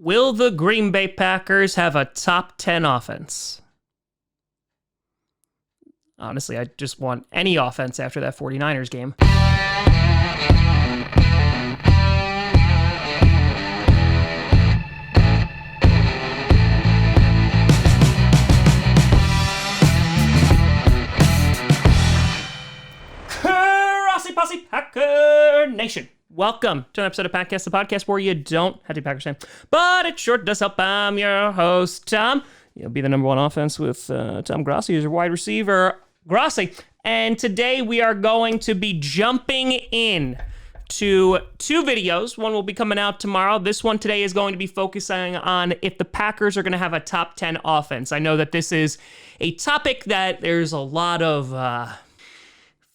Will the Green Bay Packers have a top 10 offense? Honestly, I just want any offense after that 49ers game. Grossi Posse Packer Nation. Welcome to an episode of Packcast, the podcast where you don't have to be Packers fan, but it sure does help. I'm your host, Tom. You'll be the number one offense with Tom Grossi as your wide receiver, Grossi. And today we are going to be jumping in to two videos. One will be coming out tomorrow. This one today is going to be focusing on if the Packers are going to have a top 10 offense. I know that this is a topic that there's a lot of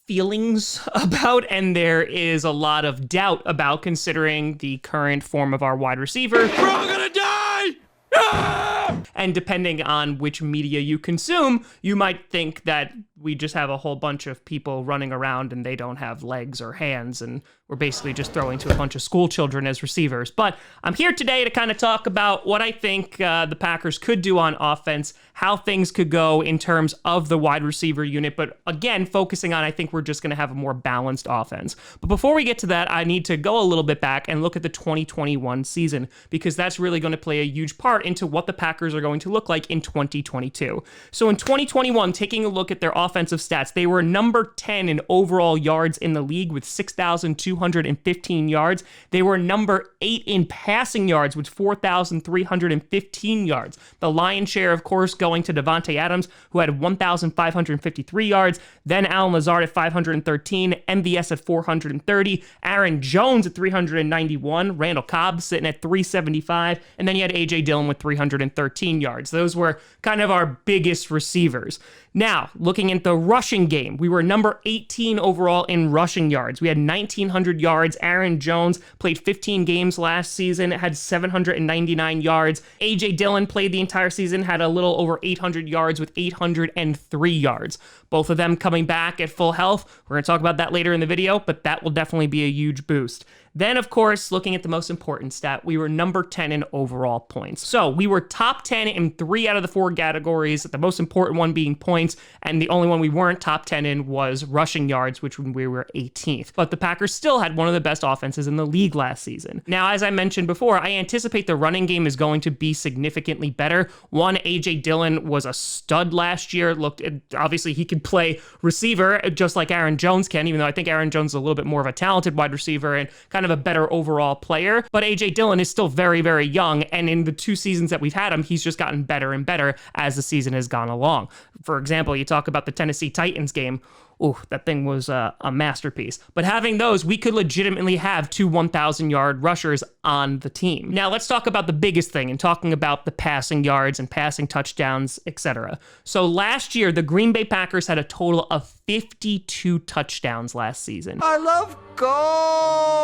feelings about, and there is a lot of doubt about, considering the current form of our wide receiver. We're all gonna die! Ah! And depending on which media you consume, you might think that we just have a whole bunch of people running around and they don't have legs or hands, and we're basically just throwing to a bunch of school children as receivers. But I'm here today to kind of talk about what I think the Packers could do on offense, how things could go in terms of the wide receiver unit, but again, focusing on I think we're just going to have a more balanced offense. But before we get to that, I need to go a little bit back and look at the 2021 season, because that's really going to play a huge part into what the Packers are going to look like in 2022. So in 2021, taking a look at their offensive stats, they were number 10 in overall yards in the league with 6,215 yards. They were number 8 in passing yards with 4,315 yards. The lion's share, of course, going to Davante Adams, who had 1,553 yards, then Allen Lazard at 513, MVS at 430, Aaron Jones at 391, Randall Cobb sitting at 375, and then you had A.J. Dillon with 313 yards. Those were kind of our biggest receivers. Now, looking at the rushing game, we were number 18 overall in rushing yards. We had 1,900 yards. Aaron Jones played 15 games last season, had 799 yards. A.J. Dillon played the entire season, had a little over 800 yards with 803 yards. Both of them coming back at full health. We're going to talk about that later in the video, but that will definitely be a huge boost. Then, of course, looking at the most important stat, we were number 10 in overall points. So we were top 10 in 3 out of the 4 categories, the most important one being points, and the only one we weren't top 10 in was rushing yards, which we were 18th. But the Packers still had one of the best offenses in the league last season. Now, as I mentioned before, I anticipate the running game is going to be significantly better. One, A.J. Dillon was a stud last year. Obviously, he could play receiver just like Aaron Jones can, even though I think Aaron Jones is a little bit more of a talented wide receiver and kind of a better overall player. But A.J. Dillon is still very, very young, and in the 2 seasons that we've had him, he's just gotten better and better as the season has gone along. For example, you talk about the Tennessee Titans game. Ooh, that thing was a masterpiece. But having those, we could legitimately have 2 1,000-yard rushers on the team. Now, let's talk about the biggest thing and talking about the passing yards and passing touchdowns, etc. So last year, the Green Bay Packers had a total of 52 touchdowns last season. I love gold!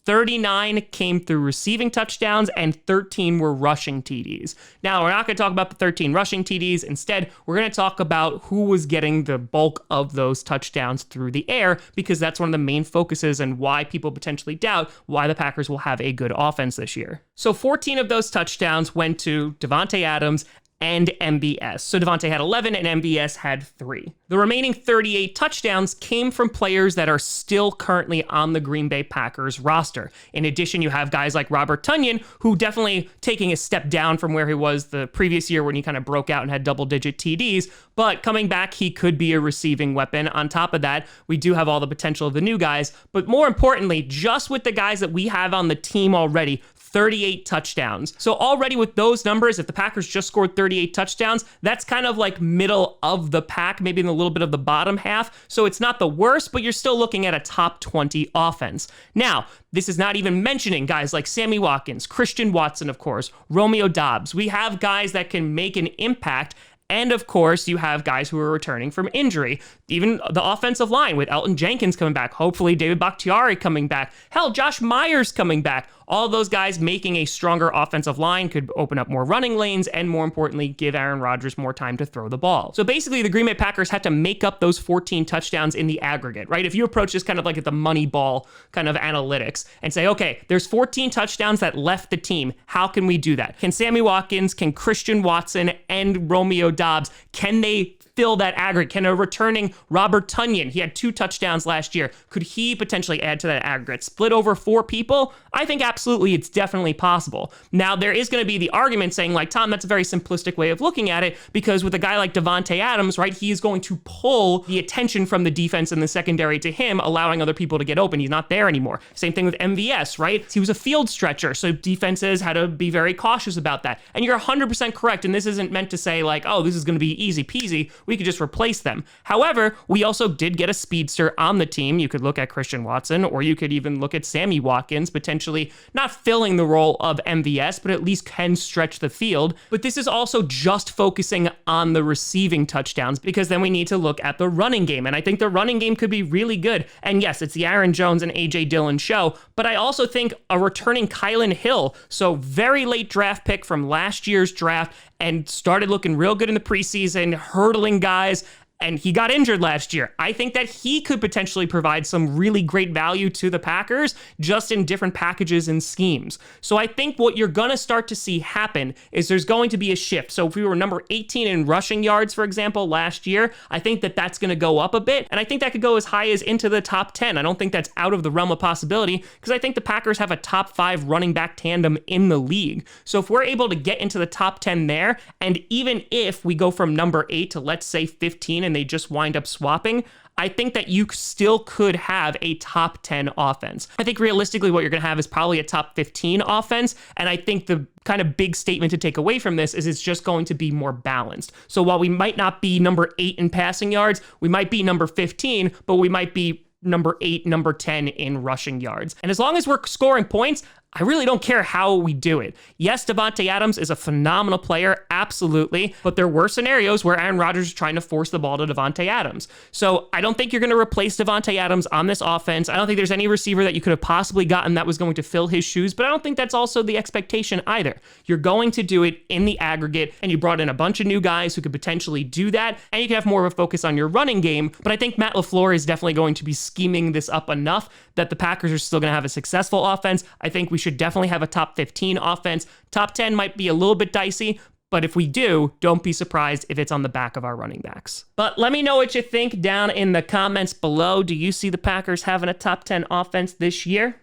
39 came through receiving touchdowns and 13 were rushing TDs. Now, we're not going to talk about the 13 rushing TDs. Instead, we're going to talk about who was getting the bulk of those touchdowns through the air, because that's one of the main focuses and why people potentially doubt why the Packers will have a good offense this year. So 14 of those touchdowns went to Davante Adams and MVS. So Davante had 11 and MVS had 3. The remaining 38 touchdowns came from players that are still currently on the Green Bay Packers roster. In addition, you have guys like Robert Tonyan, who definitely taking a step down from where he was the previous year when he kind of broke out and had double-digit TDs, but coming back, he could be a receiving weapon. On top of that, we do have all the potential of the new guys, but more importantly, just with the guys that we have on the team already, 38 touchdowns. So already with those numbers, if the Packers just scored 38 touchdowns, that's kind of like middle of the pack, maybe in a little bit of the bottom half. So it's not the worst, but you're still looking at a top 20 offense. Now, this is not even mentioning guys like Sammy Watkins, Christian Watson, of course, Romeo Doubs. We have guys that can make an impact. And of course, you have guys who are returning from injury. Even the offensive line with Elton Jenkins coming back, hopefully David Bakhtiari coming back, hell, Josh Myers coming back. All those guys making a stronger offensive line could open up more running lanes and, more importantly, give Aaron Rodgers more time to throw the ball. So basically, the Green Bay Packers had to make up those 14 touchdowns in the aggregate, right? If you approach this kind of like at the money ball kind of analytics and say, okay, there's 14 touchdowns that left the team. How can we do that? Can Sammy Watkins, can Christian Watson, and Romeo Doubs, can they fill that aggregate? Can a returning Robert Tonyan, he had 2 touchdowns last year, could he potentially add to that aggregate? Split over 4 people? I think absolutely it's definitely possible. Now, there is going to be the argument saying, like, Tom, that's a very simplistic way of looking at it, because with a guy like Davante Adams, right, he is going to pull the attention from the defense in the secondary to him, allowing other people to get open. He's not there anymore. Same thing with MVS, right? He was a field stretcher, so defenses had to be very cautious about that. And you're 100% correct, and this isn't meant to say, like, oh, this is going to be easy peasy. We could just replace them. However, we also did get a speedster on the team. You could look at Christian Watson, or you could even look at Sammy Watkins, potentially not filling the role of MVS, but at least can stretch the field. But this is also just focusing on the receiving touchdowns, because then we need to look at the running game. And I think the running game could be really good. And yes, it's the Aaron Jones and AJ Dillon show, but I also think a returning Kylan Hill, so very late draft pick from last year's draft, and started looking real good in the preseason, hurdling guys, and he got injured last year. I think that he could potentially provide some really great value to the Packers, just in different packages and schemes. So I think what you're going to start to see happen is there's going to be a shift. So if we were number 18 in rushing yards, for example, last year, I think that that's going to go up a bit, and I think that could go as high as into the top 10. I don't think that's out of the realm of possibility, because I think the Packers have a top 5 running back tandem in the league. So if we're able to get into the top 10 there, and even if we go from number 8 to, let's say, 15, and they just wind up swapping, I think that you still could have a top 10 offense. I think realistically what you're going to have is probably a top 15 offense, and I think the kind of big statement to take away from this is it's just going to be more balanced. So while we might not be number 8 in passing yards, we might be number 15, but we might be number 8, number 10 in rushing yards. And as long as we're scoring points, I really don't care how we do it. Yes, Davante Adams is a phenomenal player, absolutely, but there were scenarios where Aaron Rodgers was trying to force the ball to Davante Adams. So I don't think you're going to replace Davante Adams on this offense. I don't think there's any receiver that you could have possibly gotten that was going to fill his shoes, but I don't think that's also the expectation either. You're going to do it in the aggregate, and you brought in a bunch of new guys who could potentially do that, and you can have more of a focus on your running game, but I think Matt LaFleur is definitely going to be scheming this up enough that the Packers are still going to have a successful offense. I think we should definitely have a top 15 offense. Top 10 might be a little bit dicey, but if we do, don't be surprised if it's on the back of our running backs. But let me know what you think down in the comments below. Do you see the Packers having a top 10 offense this year?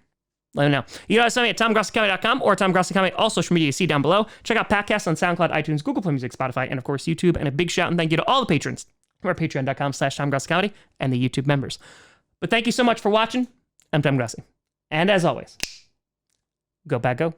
Let me know. You know, send me at TomGrossiComedy.com or Tom Grossi Comedy, all social media you see down below. Check out podcasts on SoundCloud, iTunes, Google Play Music, Spotify, and of course YouTube. And a big shout and thank you to all the patrons who are patreon.com/TomGrossiComedy and the YouTube members. But thank you so much for watching. I'm Tom Grossi. And as always, go Pack Go.